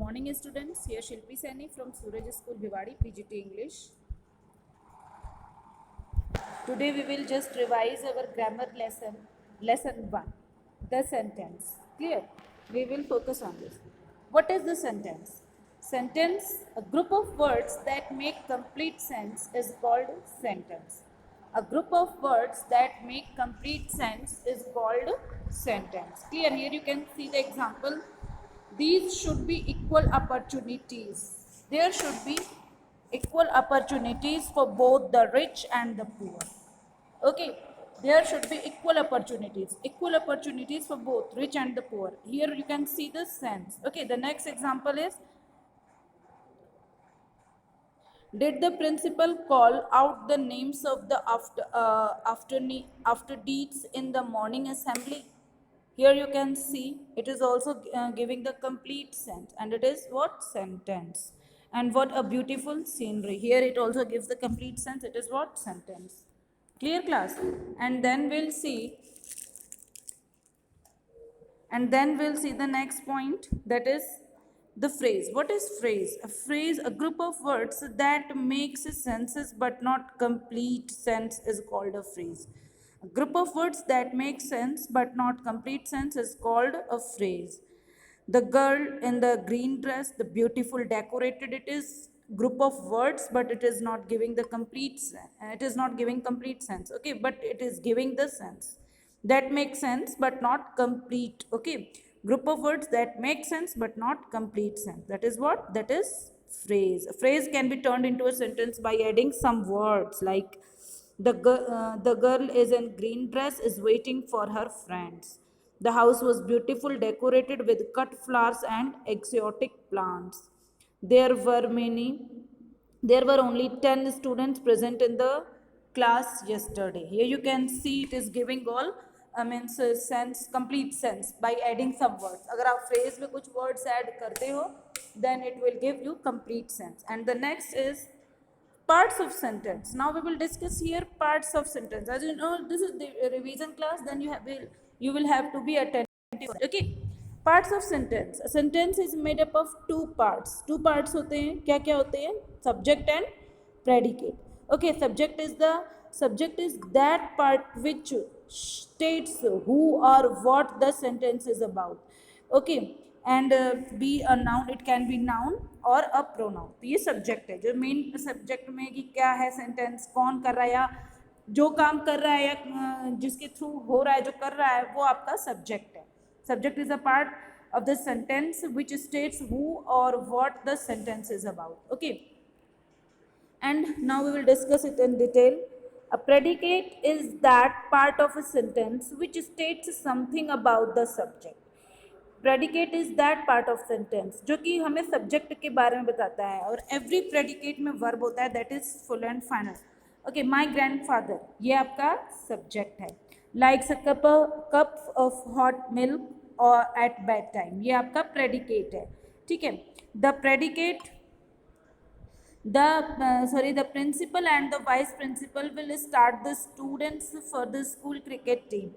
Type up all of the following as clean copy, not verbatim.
morning students, here Shilpi Saini from Suraj School Bhiwadi, PGT English. Today we will just revise our grammar lesson 1, the sentence. Clear? We will focus on this. What is the sentence? Sentence, a group of words that make complete sense is called sentence. A group of words that make complete sense is called sentence. Clear? Here you can see the example. These should be equal opportunities. There should be equal opportunities for both the rich and the poor. Okay, there should be equal opportunities for both rich and the poor. Here you can see the sense. Okay, the next example is, did the principal call out the names of the after deeds in the morning assembly? Here you can see it is also giving the complete sense, and it is what? Sentence. And what a beautiful scenery. Here it also gives the complete sense. It is what? Sentence. Clear, class? And then we'll see the next point, that is the phrase. What is phrase? A phrase, a group of words that makes senses but not complete sense is called a phrase. A group of words that make sense but not complete sense is called a phrase. The girl in the green dress, the beautiful decorated, it is group of words, but it is not giving the complete it is not giving complete sense. Okay, but it is giving the sense that makes sense but not complete. Okay, group of words that make sense but not complete sense, that is what? That is phrase. A phrase can be turned into a sentence by adding some words like the girl is in green dress is waiting for her friends. The house was beautiful, decorated with cut flowers and exotic plants. There were many, there were only 10 students present in the class yesterday. Here you can see it is giving all means sense, complete sense by adding some words. अगर आप phrase में कुछ words add करते हो, then it will give you complete sense. And the next is parts of sentence. Now we will discuss here parts of sentence. As you know, this is the revision class, then you will have to be attentive. Okay, parts of sentence. A sentence is made up of two parts. Two parts होते हैं. क्या क्या होते हैं? Subject and predicate. Okay, subject is that part which states who or what the sentence is about. Okay, and be a noun, it can be noun और a pronoun. तो ये subject है, जो मेन सब्जेक्ट में कि क्या है sentence, कौन कर रहा है, या जो काम कर रहा है, या जिसके थ्रू हो रहा है, जो कर रहा है, वो आपका सब्जेक्ट है. Subject is a part of the sentence which states who or what the sentence is about. Okay, and now we will discuss it in detail. A predicate is that part of a sentence which states something about the subject. Predicate is that part of sentence जो कि हमें subject के बारे में बताता है, और every predicate में वर्ब होता है, that is full and final. Okay, my grandfather, ये आपका सब्जेक्ट है. Likes a cup of hot milk और एट बेड टाइम, ये आपका प्रेडिकेट है. ठीक है, the predicate the principal and the vice principal will start the students for the school cricket team.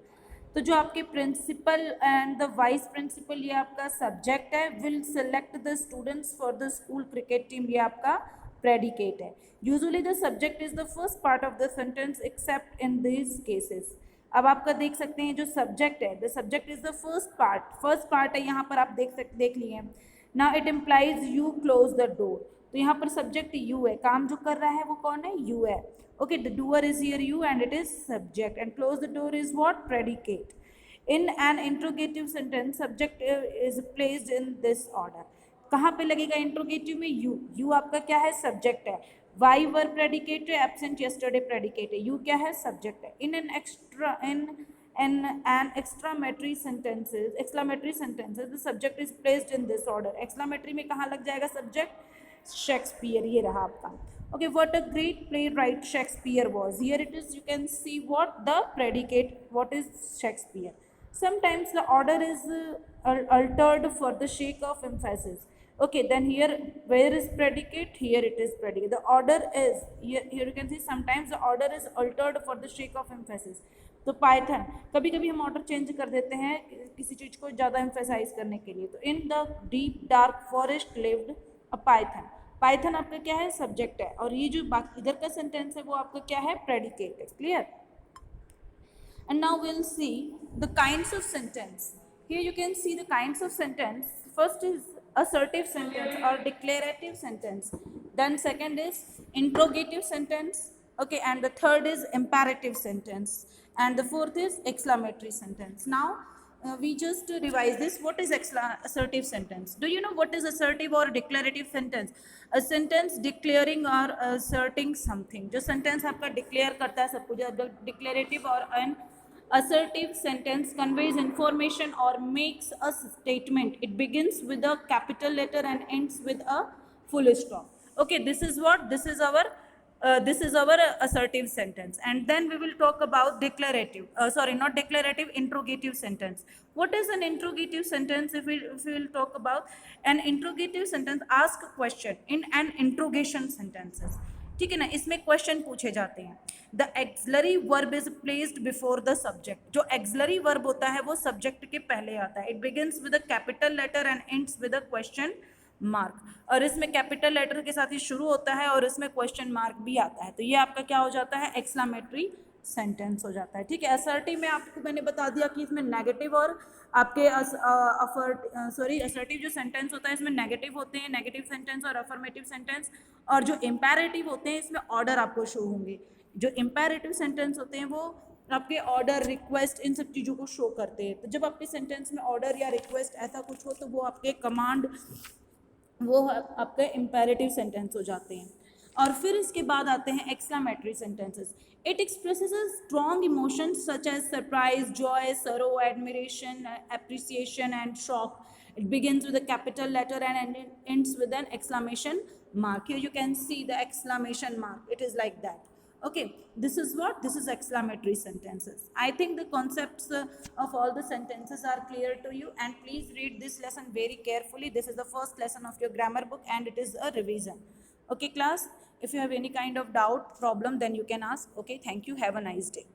तो जो आपके principal and the vice principal, ये आपका सब्जेक्ट है. Will select the students for the school cricket team, ये आपका predicate है. Usually the subject is the first part of the sentence except in this cases. अब आपका देख सकते हैं जो सब्जेक्ट है, the subject is the first part है, यहाँ पर आप देख लिए. Now it implies you close the door. तो यहाँ पर सब्जेक्ट यू है, काम जो कर रहा है वो कौन है? यू है. Okay, the doer is here you and it is subject, and close the door is what? Predicate. In an interrogative sentence, subject is placed in this order. कहाँ पे लगेगा इंट्रोगेटिव में? यू. यू आपका क्या है? Subject है. Why were predicate है, absent yesterday predicate है. यू क्या है? सब्जेक्ट है. इन an exclamatory sentences the subject is placed in this order. exclamatory में कहाँ लग जाएगा सब्जेक्ट? शेक्सपियर, ये रहा आपका. Okay, what a great playwright Shakespeare was. Here it is, you can see what the predicate, what is Shakespeare. Sometimes the order is altered for the sake of emphasis. Okay, then here where is predicate? Here it is predicate. The order is here you can see sometimes the order is altered for the sake of emphasis. तो Python, कभी कभी हम order change कर देते हैं किसी चीज को ज्यादा एम्फेसाइज करने के लिए। तो in the deep dark forest lived a Python. Python आपका क्या है, सब्जेक्ट है, और ये जो बाकी इधर का सेंटेंस है वो आपका क्या है, प्रेडिकेट है। Clear? And now we'll see the kinds of sentence. Here you can see the kinds of sentence. First is assertive sentence or declarative sentence. Then second is interrogative sentence. Okay, and the third is imperative sentence. And the fourth is exclamatory sentence. Now we just revise this. What is assertive sentence? Do you know what is assertive or declarative sentence? A sentence declaring or asserting something. जो sentence आपका declare करता है सब कुछ, declarative or an assertive sentence conveys information or makes a statement. It begins with a capital letter and ends with a full stop. Okay, this is our assertive sentence. And then we will talk about declarative, sorry, not declarative, interrogative sentence. What is an interrogative sentence? If we will talk about an interrogative sentence, ask a question in an interrogation sentences. ठीक है ना, इसमें question पूछे जाते हैं. The auxiliary verb is placed before the subject. जो auxiliary verb होता है वो सब्जेक्ट के पहले आता है. It begins with a capital letter and ends with a question mark. और इसमें कैपिटल लेटर के साथ ही शुरू होता है और इसमें क्वेश्चन मार्क भी आता है. तो ये आपका क्या हो जाता है, एक्सक्लेमेटरी सेंटेंस हो जाता है. ठीक है, असर्टिव में आपको मैंने बता दिया कि इसमें नेगेटिव और आपके असर्टिव जो सेंटेंस होता है इसमें नेगेटिव होते हैं, नेगेटिव सेंटेंस और अफर्मेटिव सेंटेंस. और जो इम्पेरेटिव होते हैं इसमें ऑर्डर आपको शो होंगे. जो इम्पेरेटिव सेंटेंस होते हैं वो आपके ऑर्डर, रिक्वेस्ट, इन सब चीज़ों को शो करते हैं. तो जब आपके सेंटेंस में ऑर्डर या रिक्वेस्ट ऐसा कुछ हो तो वो आपके कमांड, वो आपके इम्पेरेटिव सेंटेंस हो जाते हैं. और फिर इसके बाद आते हैं exclamatory sentences. It expresses a strong emotions such as surprise, joy, sorrow, admiration, appreciation and shock. It begins with a capital letter and ends with an exclamation mark. Here you can see the exclamation mark. It is like that. Okay, this is what? This is exclamatory sentences. I think the concepts of all the sentences are clear to you, and please read this lesson very carefully. This is the first lesson of your grammar book and it is a revision. Okay, class? If you have any kind of doubt, problem, then you can ask. Okay, thank you. Have a nice day.